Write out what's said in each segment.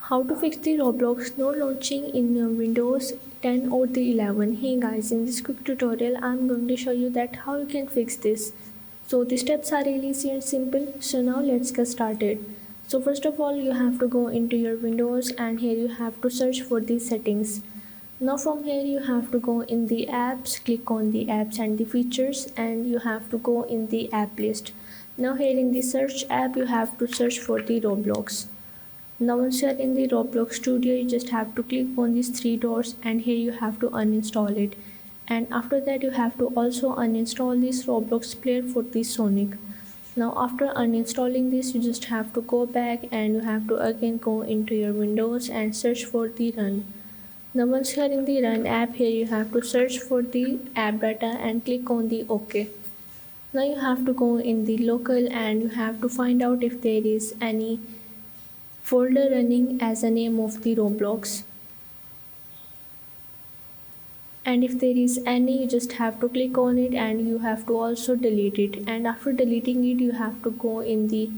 How to fix the Roblox no launching in Windows 10 or the 11. Hey guys, in this quick tutorial I'm going to show you that how you can fix this. So the steps are really easy and simple. So now let's get started. So first of all you have to go into your Windows and here you have to search for the settings. Now from here you have to go in the apps, click on the apps and the features, and you have to go in the app list. Now here in the search app you have to search for the Roblox. Now once you are in the Roblox studio, you just have to click on these three dots and here you have to uninstall it. And after that you have to also uninstall this Roblox player for the Sonic. Now after uninstalling this, you just have to go back and you have to again go into your Windows and search for the run. Now once you are in the run app, here you have to search for the app data and click on the OK. Now you have to go in the local and you have to find out if there is any folder running as a name of the Roblox, and if there is any you just have to click on it and you have to also delete it. And after deleting it you have to go in the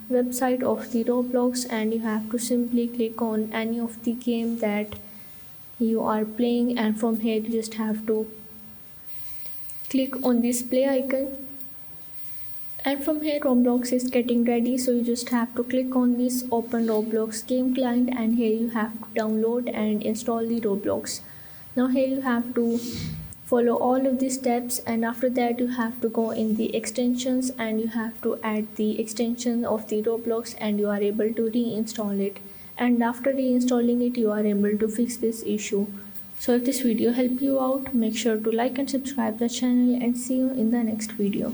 website of the Roblox and you have to simply click on any of the game that you are playing, and from here you just have to click on this play icon. And from here Roblox is getting ready, so you just have to click on this open Roblox game client and here you have to download and install the Roblox. Now here you have to follow all of these steps, and after that you have to go in the extensions and you have to add the extension of the Roblox and you are able to reinstall it. And after reinstalling it you are able to fix this issue. So if this video helped you out, make sure to like and subscribe the channel and see you in the next video.